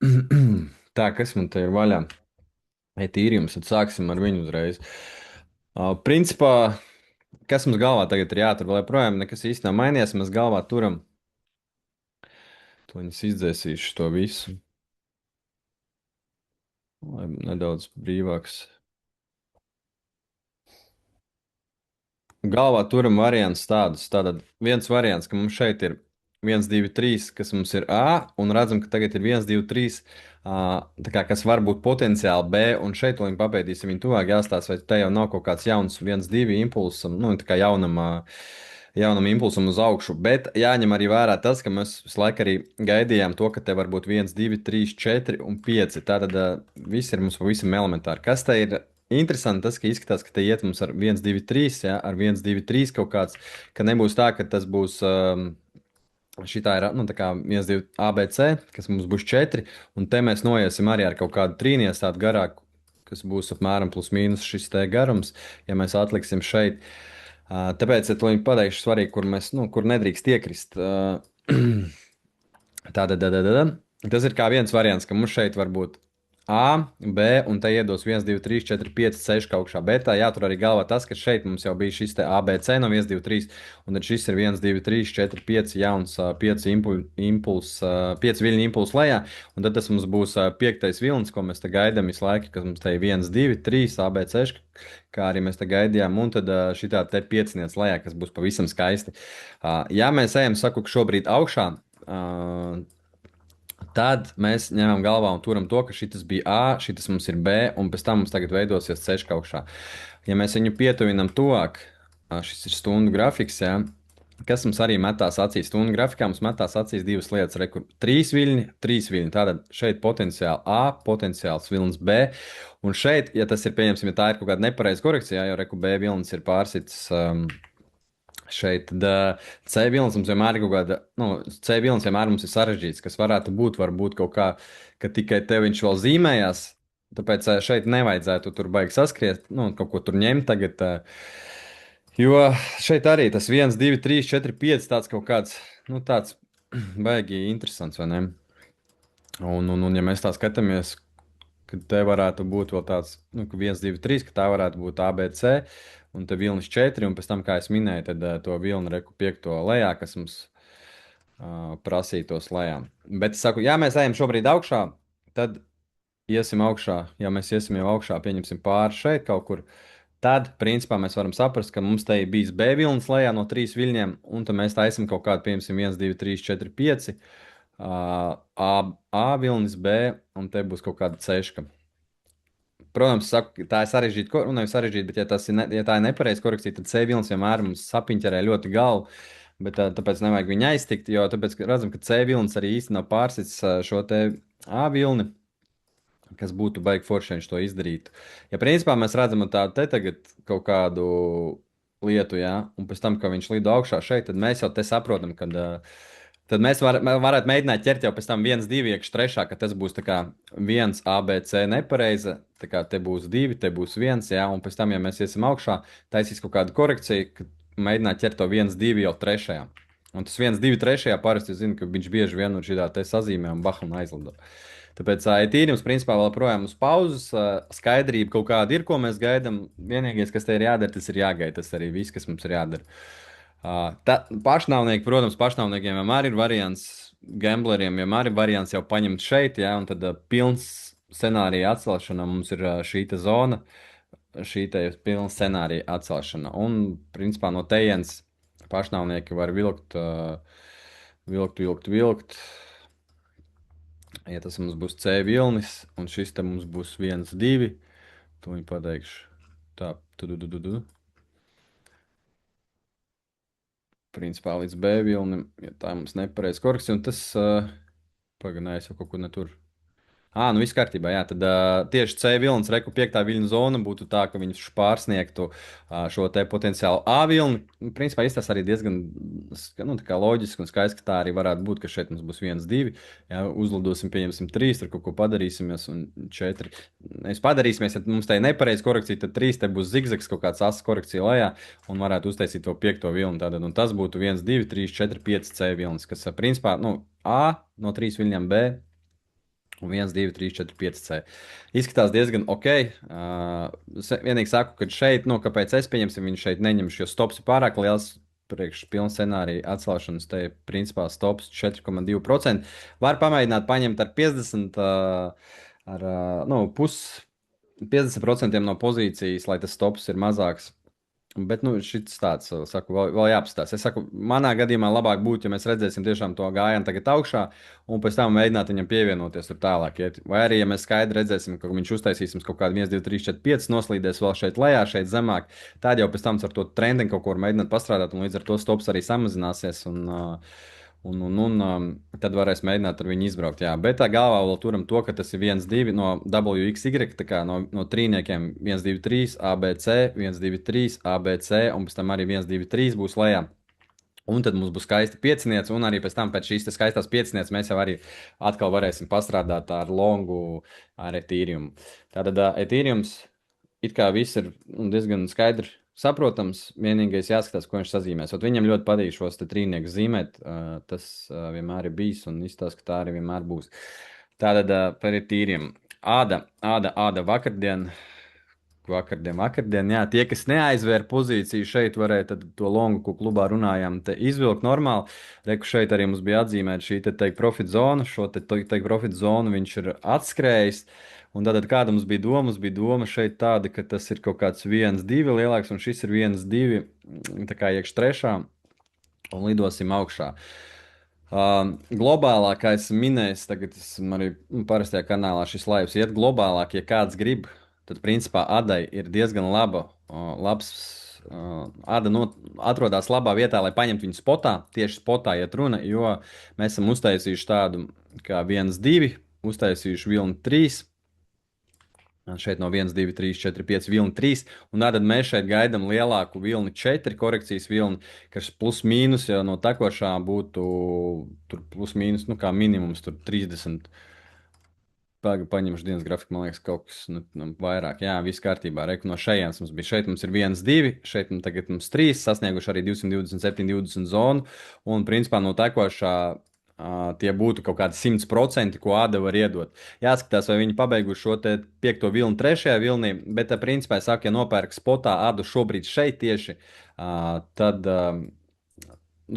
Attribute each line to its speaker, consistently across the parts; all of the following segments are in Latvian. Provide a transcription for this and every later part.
Speaker 1: Tā, kas man te ir vaļā? Tīrījums, tad sāksim ar viņu uzreiz. Principā, kas mums galvā tagad ir jātur, vēl joprojām nekas īsti nav mainījies. Mēs galvā turam, to viņas izdzēsīšu to visu, lai nedaudz brīvāks. Galvā turam variants tādus. Tātad viens variants, ka mums šeit ir 1, 2, 3, kas mums ir A, un redzam, ka tagad ir 1, 2, 3, tā kā, kas var būt potenciāli B, un šeit vēl papētīsim viņu tuvāk jāstāsta, vai te jau nav kaut kāds jauns 1, 2 impulsam, nu, tā kā jaunam impulsam uz augšu. Bet jāņem arī vērā tas, ka mēs visu laiku arī gaidījām to, ka te var būt 1, 2, 3, 4 un 5. Tātad viss ir mums pavisam elementāri. Kas te ir? Interesanti tas, ka izskatās, ka te iet mums ar 1, 2, 3, ja, ar 1, 2, 3 kaut kāds, ka nebūs tā, ka tas būs, šitā ir, nu, tā kā 1, 2, ABC, kas mums būs 4, un te mēs noiesim arī ar kaut kādu trīnies tādu garāku, kas būs apmēram plus mīnus šis te garums, ja mēs atliksim šeit. Tāpēc, ja to viņi pateikšu svarīgi, kur mēs, nu, kur nedrīkst iekrist. Tātad, tas ir kā viens variants, ka mums šeit var būt A, B, un te iedos 1, 2, 3, 4, 5, 6 kaut kā. Bet tā jātur arī galvā tas, ka šeit mums jau bija šis te ABC no 1, 2, 3, un tad šis ir 1, 2, 3, 4, 5 jauns, 5 impuls, 5 viļņu impuls lejā, un tad tas mums būs piektais vilnis, ko mēs te gaidām visu laiku, kas mums te ir 1, 2, 3, ABC, kā arī mēs te gaidījām, un tad šitā te pieciniec lejā, kas būs pavisam skaisti. Ja mēs ejam, saku, šobrīd augšā, tad mēs ņemam galvā un turam to, ka šis bija A, šis mums ir B, un pēc tam mums tagad veidosies ceļš augšā. Ja mēs viņu pietuvinām tuvāk, šis ir stundu grafiks, ja, kas mums arī metās acīs. Stundu grafikā mums metās acīs divas lietas. Rekur, trīs viļņi, trīs viļņi. Tātad šeit potenciāli A, potenciāls vilnis B. Un šeit, ja tas ir pieņemsim, ja tā ir kaut kāda nepareiza korekcija, jo reku B vilnis ir pārsits. Šeit tad, C vilnis mums vienmēr ir kaut kāda, nu, C vilnis vienmēr mums ir sarežģīts, kas varētu būt, varbūt kaut kā, ka tikai te viņš vēl zīmējās, tāpēc šeit nevajadzētu tur baigi saskriet, nu, kaut ko tur ņemt tagad, jo šeit arī tas 1, 2, 3, 4, 5 tāds kaut kāds, nu, tāds baigi interesants, vai ne? Un ja mēs tā skatāmies, ka te varētu būt vēl tāds, nu, ka 1, 2, 3, ka tā varētu būt ABC, un te vilnis 4, un pēc tam, kā es minēju, tad to vilnu reku 5 lejā, kas mums prasītos lejā. Bet es saku, ja mēs ejam šobrīd augšā, tad iesim augšā. Ja mēs iesim jau augšā, pieņemsim pāri šeit kaut kur, tad, principā, mēs varam saprast, ka mums te ir bijis B vilnis lejā no 3 viļņiem, un tad mēs taisam kaut kādu, pieņemsim, 1, 2, 3, 4, 5, A vilnis B, un te būs kaut kāda ceška. Protams, saku, tā ir sarežģīta, nu, nevis sarežģīta, bet, ja, ja tā ir nepareiza korekcija, tad C vilnis vienmēr mums sapiņķerē ļoti galvu. Bet tāpēc nevajag viņu aiztikt, jo tāpēc, redzam, ka C vilnis arī īsti nav pārsits šo te A vilni, kas būtu baigi forši, ja viņš to izdarītu. Ja principā mēs redzam tādu te tagad kaut kādu lietu, jā, un pēc tam, kad viņš lido augšā šeit, tad mēs jau te saprotam, ka tad mēs varētu mēģināt ķert jau pēc tam 1, 2, iekšā trešā, ka tas būs tā kā 1, ABC nepareiza, tā kā te būs 2, te būs 1, jā, un pēc tam, ja mēs iesim augšā, taisīs kaut kādu korekciju, ka mēģināt ķert to 1, 2 jau trešajā. Un tas 1, 2, trešajā parasti zina, ka viņš bieži vien no šitā te sazīmē un baham aizlido. Tāpēc tīrījums principā vēl projām uz pauzes, skaidrība kaut kāda ir, ko mēs gaidām. Vienīgais, kas te ir jādara, tas ir jāgaida, tas arī viss, kas mums ir jādara. Pašnāvnieki, protams, pašnāvniekiem vienmēr ir variants, gambleriem vienmēr ir variants jau paņemt šeit, ja, un tad pilns scenārija atcelšana mums ir šī te zona, šī te pilna scenārija atcelšana. Un, principā, no tejienes pašnāvnieki var vilkt, vilkt. Ja tas mums būs C vilnis, un šis te mums būs 1, 2, to viņi pateikšu. Tā, tu. Principā līdz B vilnim, ja tā mums nepareiz korekcija, un tas, paganājis jau kaut ko netur. Nu viss kārtībā, jā, tad tieši C vilnis, reku 5. viļņu zona būtu tā, ka viņš pārsniegtu šo te potenciālu A vilni. Principā izstāsta arī diezgan, nu, tā kā loģiski un skaisti, ka tā arī varētu būt, ka šeit mums būs 1, 2, jā, uzlidosim, pieņemsim 3, tur kaut ko padarīsimies, un 4. Mēs padarīsimies, ja mums tā ir nepareiza korekcija, tad 3 te būs zigzags, kaut kāds asas korekcija lejā, un varētu uztaisīt to 5. vilni. Tātad, un tas būtu 1, 2, 3, 4, 5 C vilnis, kas, principā, nu, A no 3 viļņiem B. Un 1, 2, 3, 4, 5 C. Izskatās diezgan ok. Vienīgi saku, ka šeit, nu, kāpēc es pieņemsim, viņu šeit neņemšu, jo stops ir pārāk liels. Priekš pilna scenārija atcelšanas te ir principā stops 4,2%. Var pamēģināt paņemt ar 50, nu, 50% no pozīcijas, lai tas stops ir mazāks. Bet, nu, šis tāds, saku, vēl jāapstāsta. Es saku, manā gadījumā labāk būtu, ja mēs redzēsim tiešām to gājienu tagad augšā, un pēc tam mēģināt viņam pievienoties tur tālāk. Iet. Vai arī, ja mēs skaidri redzēsim, ka viņš uztaisīsim kaut kādu 1, 2, 3, 4, 5, noslīdēs vēl šeit lejā, šeit zemāk, tad jau pēc tam ar to trendu kaut ko mēģināt pastrādāt, un līdz ar to stops arī samazināsies. Tad varēs mēģināt ar viņu izbraukt. Jā. Bet tā galvā vēl turam to, ka tas ir 1, 2 no WXY, tā kā no trīniekiem 1, 2, 3, ABC, 1, 2, 3, ABC, un pēc tam arī 1, 2, 3 būs lejā. Un tad mums būs skaista pieciniece, un arī pēc tam pēc šīs skaistās piecinieces mēs jau arī atkal varēsim pastrādāt ar longu, ar etīriumu. Tātad etīriums it kā viss ir diezgan skaidrs. Saprotams, vienīgais jāskatās, ko viņš sazīmēs. Ot viņam ļoti patīk šos trīniekus zīmēt. Tas vienmēr ir bijis un izstāsta, ka tā arī vienmēr būs. Tātad par tīriem. Āda vakardien, jā, tie, kas neaizvēra pozīciju šeit, varēja to longu, ko klubā runājām, te izvilkt normāli. Reku šeit arī mums bija atzīmēta šī te take profit zona. Šo te take profit zonu viņš ir atskrējis. Un tad kāda mums bija doma? Mums bija doma šeit tāda, ka tas ir kaut kāds 1, 2 lielāks, un šis ir 1, 2, tā kā iekš trešā, un lidosim augšā. Globālāk, kā es minēju, tagad esmu arī parastajā kanālā šis laivs iet globālāk, ja kāds grib, tad principā Adai ir diezgan labs. Ada atrodas labā vietā, lai paņemtu viņu spotā. Tieši spotā iet runa, jo mēs esam uztaisījuši tādu kā 1, 2, uztaisījuši vilni 3. Šeit no 1, 2, 3, 4, 5 vilni 3. Un tad mēs šeit gaidām lielāku vilni 4, korekcijas vilni, kas plus mīnus jau no tekošā būtu plus mīnus, nu kā minimums 30. Paņemšu dienas grafiku, man liekas, kaut kas vairāk. Jā, viss kārtībā. Reku no šejienes mums bija. Šeit mums ir 1, 2, šeit tagad mums 3, sasnieguši arī 227, 20 zonu. Un principā no tekošā tie būtu kaut kādi 100%, ko Āda var iedot. Jāskatās, vai viņi pabeiguši šo piekto vilni, trešajā vilnī, bet principā es saku, ja nopērk spotā Ādu šobrīd šeit tieši, tad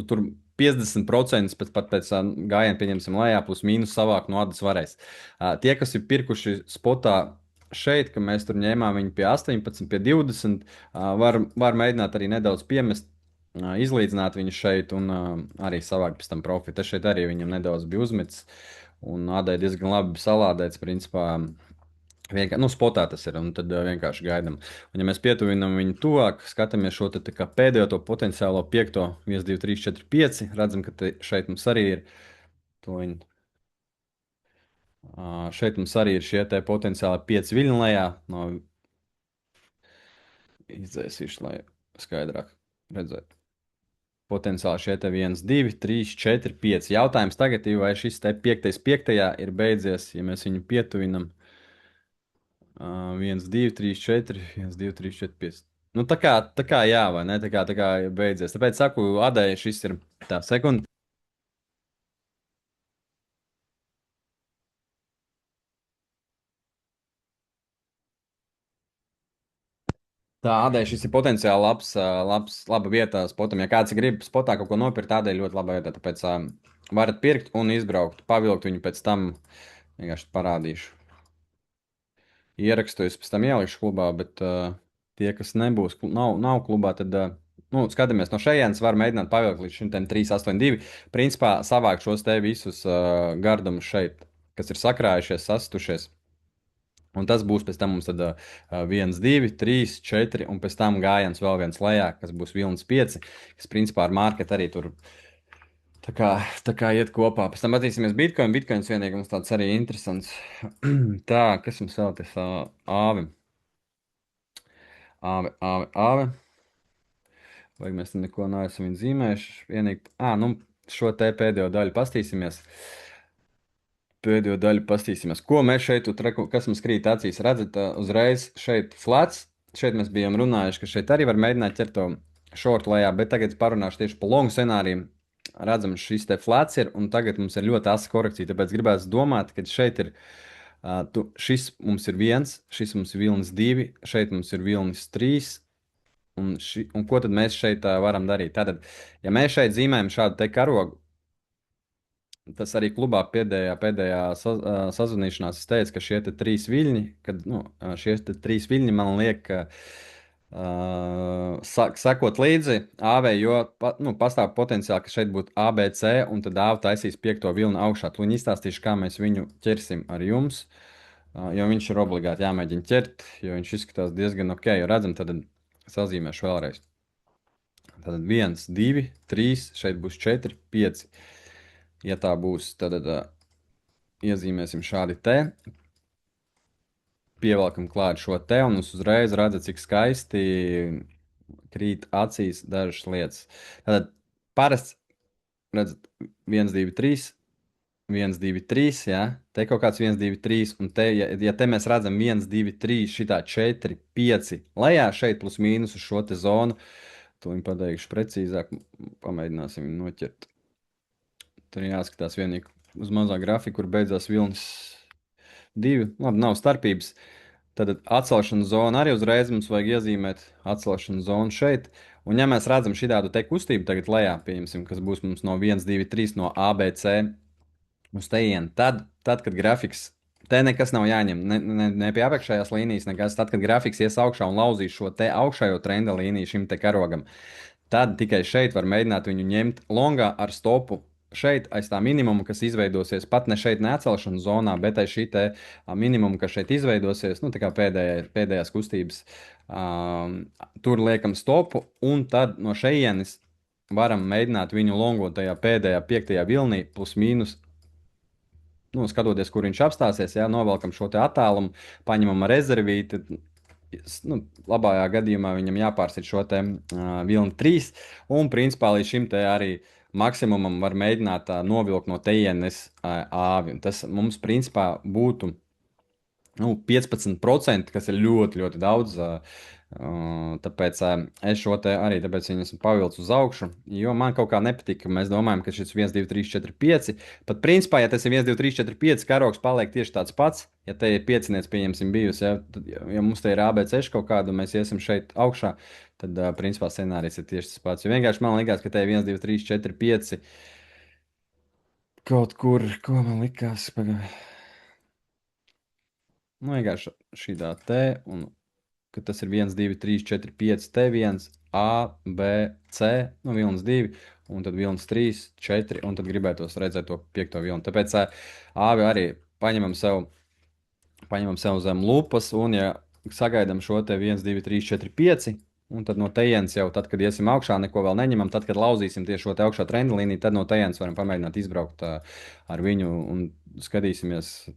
Speaker 1: tur 50% pat pēc gājiena pieņemsim lejā, plus mīnus savāk no Ādas varēs. Tie, kas ir pirkuši spotā šeit, ka mēs tur ņēmām viņu pie 18, pie 20, var mēģināt arī nedaudz piemest, izlīdzināt viņu šeit un arī savākt pēc tam profitu. Es šeit arī viņam nedaudz biju uzmetis un Ādai diezgan labi salādēts, principā. Nu, spotā tas ir, un tad vienkārši gaidām. Un, ja mēs pietuvinām viņu tuvāk, skatāmies šo pēdējo to potenciālo 5, 1, 2, 3, 4, 5, redzam, ka šeit mums arī ir. Šeit mums arī ir šie potenciāli 5 viļņi lejā. Izdzēsīšu, lai skaidrāk redzētu. Potenciāli šie 1, 2, 3, 4, 5. Jautājums tagad ir, vai šis 5. ir beidzies, ja mēs viņu pietuvinām. 1, 2, 3, 4, 1, 2, 3, 4, 5. Nu, tā kā jā, vai ne? Tā kā beidzies. Tāpēc saku, Adai šis ir tā sekunda. Tā Adai šis ir potenciāli laba vieta spotam. Ja kāds grib spotā kaut ko nopirkt, tādēļ ļoti laba vieta. Tāpēc varat pirkt un izbraukt, pavilkt viņu pēc tam. Vienkārši parādīšu. Ierakstu es pēc tam ielikšu klubā, bet tie, kas nav klubā, tad skatāmies no šejienes, var mēģināt pavilkt līdz šim 382. Principā savākt šos te visus gardumus šeit, kas ir sakrājušies, sastušies. Un tas būs pēc tam mums 1, 2, 3, 4, un pēc tam gājiens vēl viens lejā, kas būs vilnis 5, kas principā ar marketu arī tur tā kā iet kopā. Pēc tam attīstīsimies Bitcoin. Bitcoins vienīgi mums tāds arī interesants. Tā, kas mums vēl tas āve? Āve. Vai mēs neko neesam viņu zīmējuši? Vienīgi, šo te pēdējo daļu pastīsimies. Ko mēs šeit, kas mums krīt acīs, redzat, uzreiz šeit flats. Šeit mēs bijām runājuši, ka šeit arī var mēģināt ķert to short lejā, bet tagad parunāšu tieši par long scenāriju. redzam, šis te flats ir, un tagad mums ir ļoti asa korekcija. Tāpēc gribētu domāt, ka šeit ir, šis mums ir viens, šis mums ir vilnis divi, šeit mums ir vilnis trīs. Un ko tad mēs šeit varam darīt? Tātad, ja mēs šeit zīmējam šādu te karogu, tas arī klubā pēdējā sazvanīšanās es teicu, ka šie te trīs viļņi, kad, nu, šie te trīs viļņi man liek sekot līdzi AV, jo pastāv potenciāli, ka šeit būtu ABC, un tad AV taisīs piekto vilni augšā. Tūlīt izstāstīšu, kā mēs viņu ķersim ar jums, jo viņš ir obligāti jāmēģina ķert, jo viņš izskatās diezgan ok, jo redzam, tad sazīmēšu vēlreiz. Tad 1, 2, 3, šeit būs 4, 5. Ja tā būs, tad iezīmēsim šādi te. Pievelkam klāt šo te, un jūs uzreiz redzat, cik skaisti krīt acīs dažas lietas. Tātad parasts, redzat, 1, 2, 3, 1, 2, 3, ja? Te kaut kāds 1, 2, 3, un te, ja te mēs redzam 1, 2, 3, šitā 4, 5, lejā šeit plus mīnus uz šo te zonu, to viņu pateikšu precīzāk, pamēģināsim viņu noķert. Tur jāskatās vienīgi uz mazā grafika, kur beidzās vilnis 2. Labi, nav starpības. Tad atcelšanas zona arī uzreiz mums vajag iezīmēt atcelšanas zonu šeit. Un ja mēs redzam šādu te kustību tagad lejā, pieņemsim, kas būs mums no 1, 2, 3 no ABC uz tejienu, tad, kad grafiks, te nekas nav jāņem, ne pie apakšējās līnijas, nekas. Tad, kad grafiks ies augšā un lauzīs šo te augšējo trenda līniju šim te karogam, tad tikai šeit var mēģināt viņu ņemt longā ar stopu. Šeit aiz tā minimuma, kas izveidosies, pat ne šeit neatcelšanas zonā, bet aiz šī te minimuma, kas šeit izveidosies, nu tā kā pēdējās kustības, tur liekam stopu, un tad no šejienes varam mēģināt viņu longot tajā pēdējā piektajā vilnī, plus mīnus, nu, skatoties, kur viņš apstāsies, jā, novelkam šo te attālumu, paņemam rezervīti. Nu, labajā gadījumā viņam jāpārsit šo te vilni 3, un principā līdz šim te arī maksimumam var mēģināt novilkt no tejienes āvi. Tas mums principā būtu 15%, kas ir ļoti, ļoti daudz. Tāpēc es šo te arī tāpēc esmu pavilcis uz augšu, jo man kaut kā nepatīk, ka mēs domājam, ka šis 1, 2, 3, 4, 5. Pat principā, ja tas ir 1, 2, 3, 4, 5, karogs paliek tieši tāds pats. Ja te ir piecinieks, pieņemsim, bijusi, ja mums te ir ABC kaut kāda, un mēs iesim šeit augšā, tad principā scenārijs ir tieši tas pats. Jo vienkārši man likās, ka te ir 1, 2, 3, 4, 5. Kaut kur, ko man likās, nu vienkārši šī tā te, un ka tas ir 1, 2, 3, 4, 5, T1, A, B, C, nu, vilnis 2, un tad vilnis 3, 4, un tad gribētos redzēt to piekto vilni. Tāpēc āvi arī paņemam sev zem lupas, un ja sagaidām šo te 1, 2, 3, 4, 5, un tad no tejienes jau, tad, kad iesim augšā, neko vēl neņemam, tad, kad lauzīsim tieši šo te augšā trenda līniju, tad no tejienes varam pamēģināt izbraukt ar viņu un skatīsimies,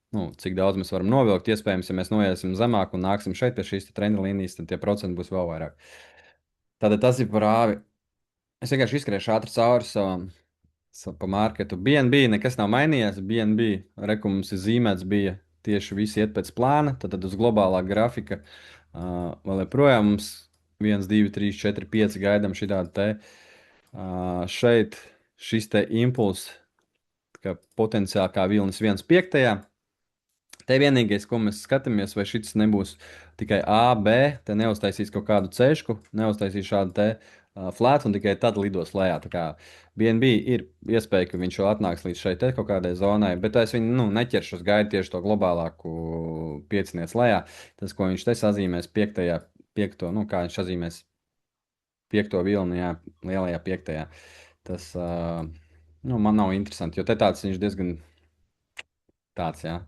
Speaker 1: nu, cik daudz mēs varam novilkt. Iespējams, ja mēs noiesim zemāk un nāksim šeit pie šīs trenda līnijas, tad tie procenti būs vēl vairāk. Tātad tas ir par āvi. Es vienkārši izskriešu ātri cauri savam pa marketu. BNB nekas nav mainījies. BNB rekums ir zīmēts, bija tieši visi iet pēc plāna. Tad uz globālā grafika vēl joprojām mums 1, 2, 3, 4, 5 gaidām šitādi te. Šeit šis te impulss, ka potenciāli kā vilnis 1,5. Te vienīgais, ko mēs skatāmies, vai šis nebūs tikai A, B, te neuztaisīs kaut kādu ceļu, neuztaisīs šādu te flētu un tikai tad lidos lejā. Tā kā BNB ir iespēja, ka viņš jau atnāks līdz šeit kaut kādai zonai, bet es viņu neķeršu uz gaidu tieši to globālāku pieciniec lejā. Tas, ko viņš te sazīmēs piekto, nu kā viņš sazīmēs piekto vilni, jā, lielajā piektajā. Tas man nav interesanti, jo te tāds viņš diezgan tāds, jā.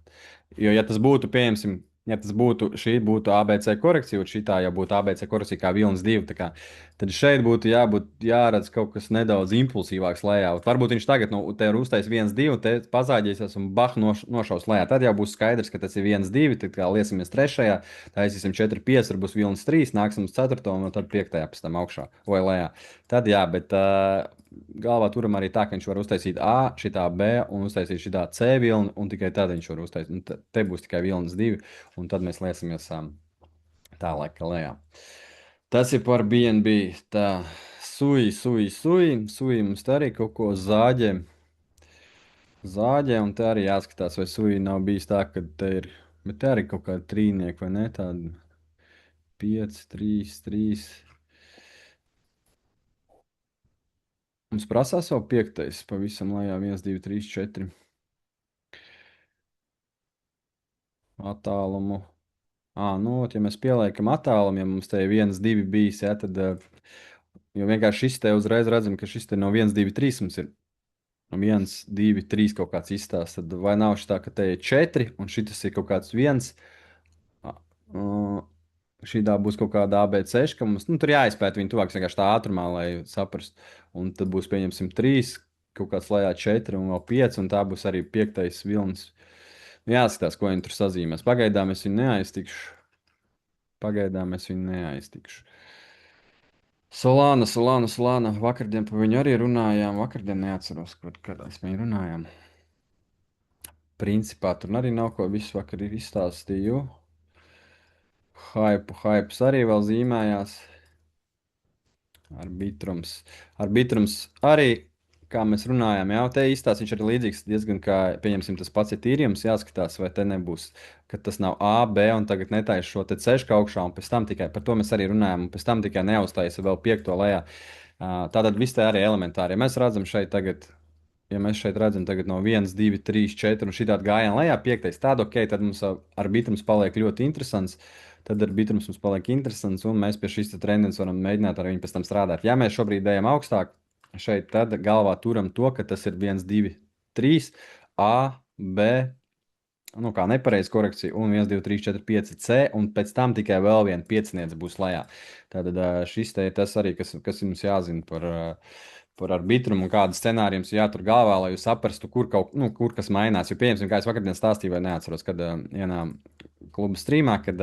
Speaker 1: Jo, ja tas būtu, pieņemsim, ja tas būtu, šī būtu ABC korekcija, un šī tā jau būtu ABC korekcija kā vilnis 2, tad šeit būtu jāredz kaut kas nedaudz impulsīvāks lejā. Varbūt viņš tagad te ir uztais 1, 2, te pazāģīsies un nošaus lejā. Tad jau būs skaidrs, ka tas ir 1, 2, tad kā liesimies 3, taisīsim 4, 5, tur būs vilnis 3, nāksim uz 4, un tad 5 pēc tam augšā vai lejā. Tad jā, bet galvā turam arī tā, ka viņš var uztaisīt A, šitā B un uztaisīt šitā C vilni, un tikai tad viņš var uztaisīt. Un te būs tikai vilnis 2, un tad mēs liesimies tālāk lejā. Tas ir par BNB. Tā, suji mums te arī kaut ko zāģē. Zāģē, un te arī jāskatās, vai suji nav bijis tā, ka te ir, bet te arī kaut kāda trīnieka, vai ne? Tāda 5, 3, 3. Mums prasās vēl piektais, pavisam lejā 1, 2, 3, 4 attālumu. Nu, ot, ja mēs pieliekam attālumu, ja mums te ir 1, 2 bijis, ja, tad, jo vienkārši šis te uzreiz redzam, ka šis te no 1, 2, 3 mums ir. No 1, 2, 3 kaut kāds izstāsts. Tad vai nav šī tā, ka te ir 4 un šis ir kaut kāds 1. Šī tā būs kaut kāda ABC, ka mums nu, tur jāizpēta viņa tuvāk vienkārši tā ātrumā, lai saprastu. Un tad būs, pieņemsim, 3, kaut kāds lejā 4 un vēl 5, un tā būs arī 5. vilnis. Nu, jāskatās, ko viņi tur sazīmēs. Pagaidām es viņu neaiztikšu. Solāna. Vakardien par viņu arī runājām. Vakardien neatceros, kad mēs viņu runājām. Principā tur arī nav ko visu vakar ir izstāstīju. Hypes arī vēl zīmējās. Arbitrums arī, kā mēs runājām, jau te izstāsts viņš ir līdzīgs diezgan kā, pieņemsim, tas pats ir tīrījums, jāskatās, vai te nebūs, ka tas nav A, B un tagad netaisa šo te ceļu augšā un pēc tam tikai, par to mēs arī runājām, un pēc tam tikai neuztaisa vēl 5. lejā. Tātad viss te arī elementāri. Ja mēs šeit redzam tagad no 1, 2, 3, 4 un šī tāda gājiena lejā, 5. Tad ok, tad mums arbitrums paliek ļoti interesants. Tad arbitrums mums paliek interesants, un mēs pie šīs tendences varam mēģināt ar viņu pēc tam strādāt. Ja mēs šobrīd ejam augstāk, šeit tad galvā turam to, ka tas ir 1, 2, 3, A, B, nu kā nepareiza korekcija, un 1, 2, 3, 4, 5, C, un pēc tam tikai vēl viena pieciniece būs lejā. Tātad šis te ir tas arī, kas jums jāzina par arbitrumu un kādu scenāriju jums jātur galvā, lai jūs saprastu, kur kas mainās. Jo, pieņemsim, kā es vakardien stāstīju, vai neatceros, kad vienā kluba streamā, kad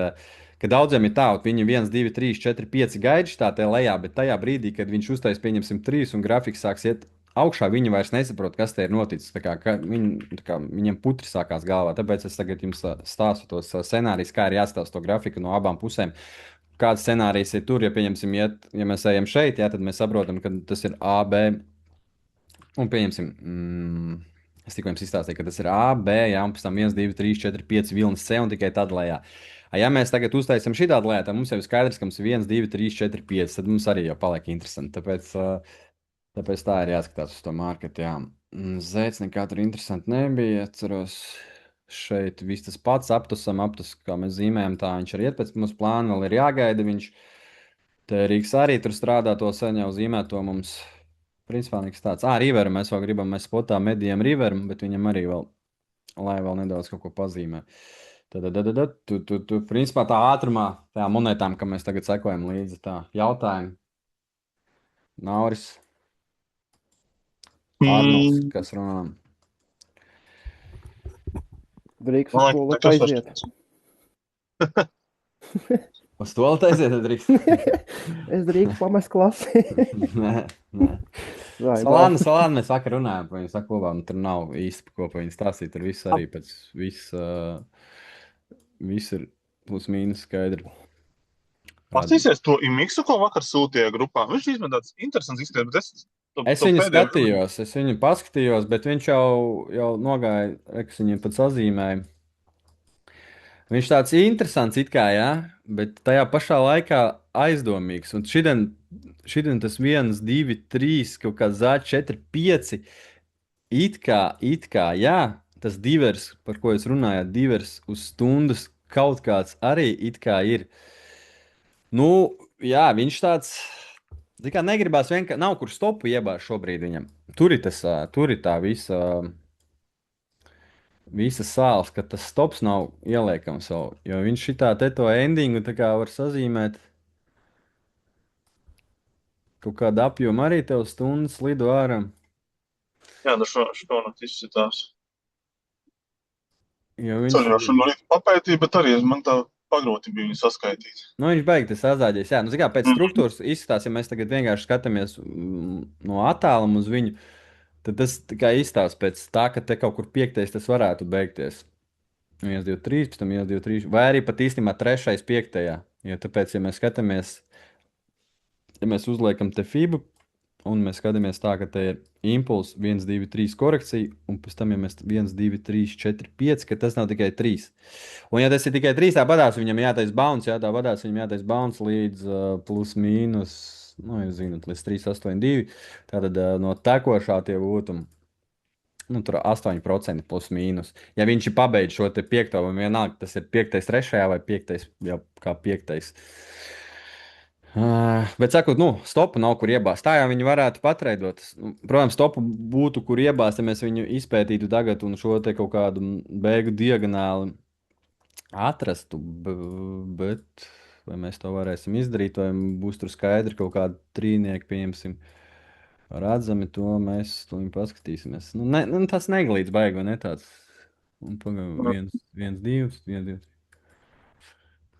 Speaker 1: daudziem ir tā, ka viņi 1, 2, 3, 4, 5 gaidž tā te lejā, bet tajā brīdī, kad viņš uztais, pieņemsim, 3 un grafiks sāks iet augšā, viņi vairs nesaprot, kas te ir noticis. Viņiem putri sākās galvā. Tāpēc es tagad jums stāstu tos scenārijus, kā ir jāstāsta to grafiku no abām pusēm. Kāds scenārijs ir tur, ja, pieņemsim, ja mēs ejam šeit, jā, tad mēs saprotam, ka tas ir A, B. Un pieņemsim, es tikko jums izstāstīju, ka tas ir A, B, jā, un pēc tam 1, 2, 3, 4, 5 vilnis C un tikai tad lejā. Ja mēs tagad uztaisām šitādu lejā, tad mums jau ir skaidrs, ka mums ir 1, 2, 3, 4, 5. Tad mums arī jau paliek interesanti. Tāpēc tā ir jāskatās uz to marketu. Zēts nekā tur interesanti nebija. Atceros, šeit viss tas pats aptus, kā mēs zīmējam, tā viņš arī iet pēc mūsu plāna, vēl ir jāgaida viņš. Te Rīgas arī tur strādā to sen jau zīmēto mums. Principā nekas tāds. Riveru mēs vēl gribam, mēs spotā medijam Riveru, bet viņam arī vēl, lai vēl nedaudz kaut ko pazīmē. Principā tā ātrumā, tā monētām, kam mēs tagad sekojam līdzi, tā jautājumi. Nauris, Arnolds, kas runā?
Speaker 2: Drīkst uz to aiziet.
Speaker 1: Uz to aiziet, drīkst?
Speaker 2: Es drīkst pamest klasi.
Speaker 1: Nē. Salāna mēs vakar runājām par viņu sakobā, un tur nav īsti par ko par viņu stāstīt. Tur viss arī pēc viss ir plus mīnus skaidri.
Speaker 3: Pastīsies to imiksu, ko vakar sūtīja grupā. Viņš īstenībā tāds interesants izskatās, bet
Speaker 1: es viņu skatījos, es viņu paskatījos, bet viņš jau nogāja, eks viņiem pat sazīmēja. Viņš tāds interesants it kā, jā, bet tajā pašā laikā aizdomīgs. Un šodien tas 1, 2, 3, kaut kā zāģi 4, 5. It kā, jā, tas divers, par ko jūs runājāt, divers uz stundas kaut kāds arī it kā ir. Nu, jā, viņš tāds, tā kā negribās vienkārši, nav kur stopu iebāzt šobrīd viņam. Tur ir tā visas sāls, ka tas stops nav ieliekams vēl. Jo viņš šitā te to endingu tā kā var sazīmēt. Kaut kāda apjoma arī tev stundas lido ārā.
Speaker 3: Jā, nu šonakt izsitās.
Speaker 1: Jo viņš...
Speaker 3: Ceļošu no rīta papētīja, bet arī man tā pagroti bija viņu saskaitīt.
Speaker 1: Nu, viņš beig tas sazāģies. Jā, nu, kā pēc struktūras izskatās, ja mēs tagad vienkārši skatāmies no attāluma uz viņu, tad tas kā izstāsta pēc tā, ka te kaut kur 5. tas varētu beigties. 1, 2, 3, pēc tam 1, 2, 3, vai arī pat īstenībā 3, 5. Jo tāpēc, ja mēs skatāmies ja mēs uzliekam te FIBU un mēs skatāmies tā, ka te ir impulss 1, 2, 3 korekcija, un pēc tam, ja mēs 1, 2, 3, 4, 5, ka tas nav tikai 3. Un, ja tas ir tikai 3, tā padās viņam jātais bounce, jā, tā padās viņam jātais bounce līdz plus mīnus, nu, jūs zināt, līdz 3, 8, 2. Tātad no tekošā tie būtu. Nu, tur 8% plus mīnus. Ja viņš ir pabeidzis šo te piekto, vai vienalga, tas ir piektais, trešajā vai piektais, jau kā piektais. Bet, sakot, nu, stopu nav kur iebāzt. Tā jau viņi varētu patreidot. Protams, stopu būtu kur iebāzt, ja mēs viņu izpētītu tagad un šo te kaut kādu beigu diagonāli atrastu. Bet vai mēs to varēsim izdarīt, vai būs tur skaidri kaut kādi trīnieki, pieņemsim. Redzami to mēs to paskatīsimies. Nu, ne, nu, tas neglīts baigi, vai ne tāds. Un pagaidām, viens, divs, viens, divs,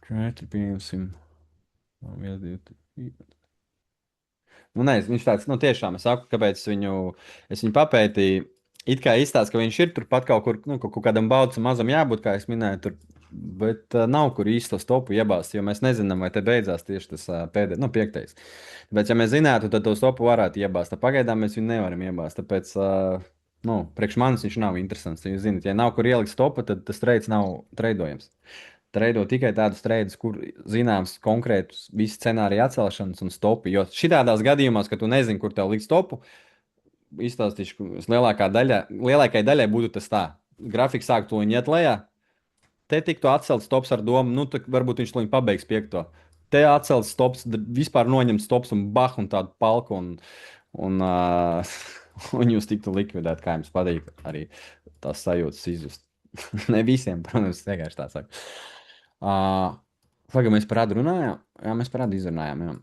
Speaker 1: četri, pieņemsim. Viens, divi, trīs. Nu, nē, viņš tāds, nu, tiešām, es saku, kāpēc es viņu papētīju. It kā izstāsta, ka viņš ir turpat kaut kur, nu, kaut kādam baucam mazam jābūt, kā es minēju, tur, bet nav kur īsti to stopu iebāzt, jo mēs nezinām, vai te beidzās tieši tas pēdējais, nu, piektais. Bet, ja mēs zinātu, tad to stopu varētu iebāzt. Pagaidām mēs viņu nevaram iebāzt, tāpēc, nu, priekš manis viņš nav interesants. Jūs zināt, ja nav kur ielikt stopu, tad tas trades nav treidojams. Treido tikai tādus treidus, kur zināms konkrētus visu scenāriju atcelšanas un stopi. Jo šitādās gadījumos, kad tu nezini, kur tev likt stopu, izstāstīšu, ka lielākai daļai būtu tas tā. Grafiks sāk to iet lejā, te tiktu atcelts stops ar domu, nu, tad varbūt viņš to pabeigs piekto. Te atcelts stops, vispār noņemts stops un bah, un tādu palku, un un jūs tiktu likvidēti, kā jums patīk arī tās sajūtas izjust. Ne visiem, protams, vienkārši tā saka. Pagaidām, mēs par rādu runājām? Jā, mēs par rādu izrunājām. Jā.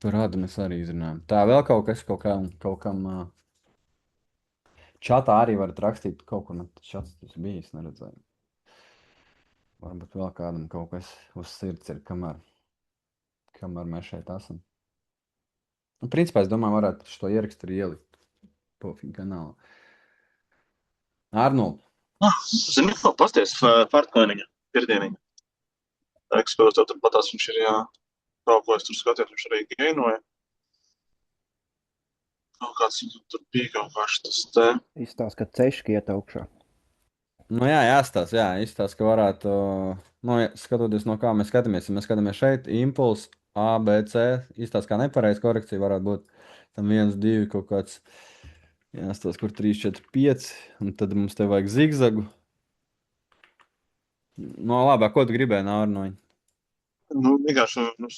Speaker 1: Par rādu mēs arī izrunājām. Tā vēl kaut kas, kaut kam čatā arī varat rakstīt. Kaut kur man čats tas bija, es neredzēju. Varbūt vēl kādam kaut kas uz sirds ir, kamēr mēs šeit esam. Nu, principā, es domāju, varētu šo ierakstu arī ielikt Pofīga kanālā. Arnold.
Speaker 3: Zini, ko pasties Fartkoiniņa pirdieniņa. Eksperts, tad patās viņš ir, jā, kaut ko es tur skatījos, viņš arī gainoja. Kaut kāds tur bija kaut kā šitas te.
Speaker 2: Izstāsta, ka ceļš iet augšā.
Speaker 1: Nu, jā, izstāsta, ka varētu, nu, skatoties no kā mēs skatāmies, ja mēs skatāmies šeit, impulss, A, B, C, izstāsta, kā nepareiz korekcija varētu būt tam 1, 2 kaut kāds, jāstāsta, kur 3, 4, 5, un tad mums te vajag zigzagu. No, labi, ko tu gribēji no Arnoņa?
Speaker 3: Nu, vienkārši, viņš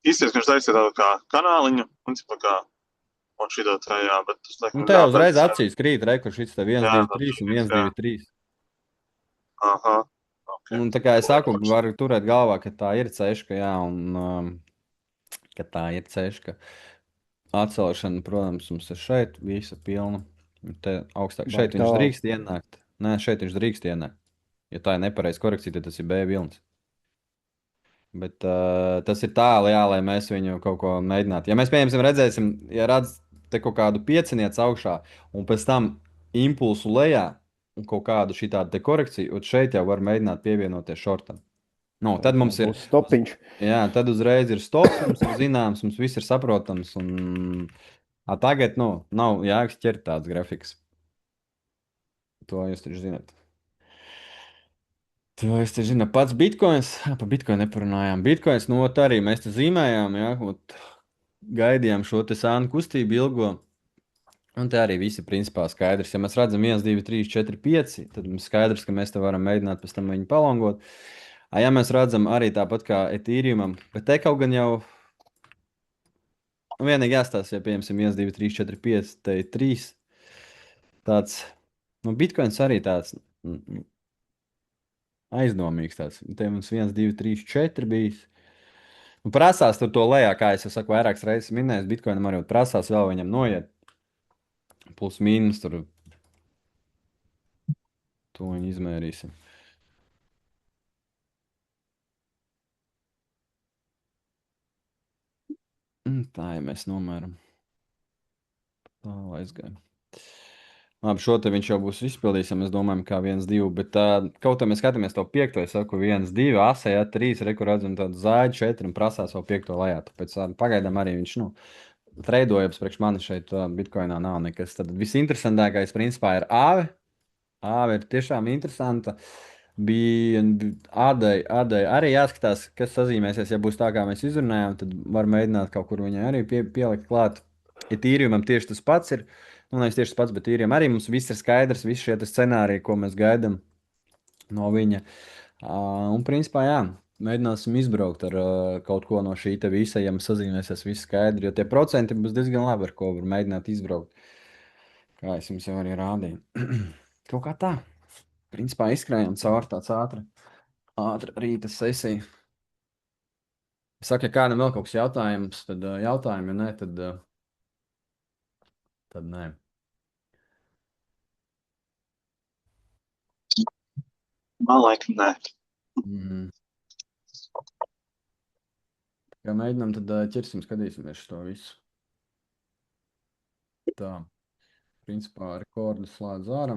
Speaker 3: izties, ka viņš taisīja tādu kā kanāliņu, principā kā, un šitā tajā, bet tas
Speaker 1: Nu,
Speaker 3: laikam
Speaker 1: te jau uzreiz
Speaker 3: ļāpēc.
Speaker 1: acīs krīt, kur šis te 1, 2, 3 un 1, 2, 3.
Speaker 3: Aha, ok.
Speaker 1: Un tā kā es saku, var turēt galvā, ka tā ir ceška, jā, un ka tā ir ceška. Atcelšana, protams, mums ir šeit visa pilna. Te augstāk.
Speaker 2: Vai
Speaker 1: Šeit viņš
Speaker 2: tālu?
Speaker 1: drīkst ienākt. Nē, šeit viņš drīkst ienākt. Ja tā ir nepareiza korekcija, tad tas ir B vilnis. Bet tas ir tālu, jā, lai mēs viņu kaut ko mēģinātu. Ja mēs, pieņemsim, redzēsim, ja redz te kaut kādu piecinieci augšā un pēc tam impulsu lejā un kaut kādu šitādu te korekciju, un šeit jau var mēģināt pievienoties šortam. Nu, tad mums ir
Speaker 2: Būs stopiņš.
Speaker 1: Jā, tad uzreiz ir stops, mums ir zināms, mums viss ir saprotams. Tagad, nu, nav jēgas ķert tāds grafiks. To jūs taču zināt. To es te zinu, pats bitkoins. Par bitkoinu neparunājām. Bitkoins, nu, tā arī mēs te zīmējām, jā, gaidījām šo te sānu kustību ilgo. Un te arī viss ir principā skaidrs. Ja mēs redzam 1, 2, 3, 4, 5, tad mums skaidrs, ka mēs te varam mēģināt pēc tam viņu palongot. Ja mēs redzam arī tāpat kā Ethereumam, bet te kaut gan jau vienīgi jāstāsta, ja pieņemsim 1, 2, 3, 4, 5, te ir 3. Tāds, nu, bitkoins arī tāds aizdomīgs. Tāds. Te mums 1, 2, 3, 4 bijis. Nu, prasās tur to lejā, kā es jau saku, vairākas reizes minējis, bitkoinam arī prasās vēl viņam noiet. Plus mīnus tur. To viņi izmērīsim. Tā, ja mēs nomēram. Tā aizgājam. Labi, šo te viņš jau būs izpildījis, ja mēs domājam, kā 1-2, bet kaut kā mēs skatāmies to piekto, es saku 1-2, asē, ja 3, reku redzam tādu zāģi 4 un prasās vēl piekto lejā. Tāpēc pagaidām arī viņš, treidojums priekš mani šeit Bitcoinā nav nekas. Tad visinteresantākais principā ir āve. Āve ir tiešām interesanta. Bija Ādai arī jāskatās, kas sazīmēsies. Ja būs tā, kā mēs izrunājām, tad var mēģināt kaut kur viņai arī pielikt klāt. Etīrijumam tieši tas pats ir. Nu, nevis tieši tas pats, bet īriem arī mums viss ir skaidrs, visi šie scenāriji, ko mēs gaidām no viņa. Un principā, jā, mēģināsim izbraukt ar kaut ko no šī te visa, ja mums sazīmēsies viss skaidri, jo tie procenti būs diezgan labi, ar ko var mēģināt izbraukt. Kā es jums jau arī rādīju. Kaut kā tā. Principā izskrējām cauri tāds ātra rīta sesija. Saka, ja kādam vēl kaut kas jautājums, tad jautājumi, ja nē, tad nē.
Speaker 3: Man laikam, nē.
Speaker 1: Mm. Ja mēģinām, tad ķersim, skatīsimies to visu. Tā, principā rekordu slēdz ārā.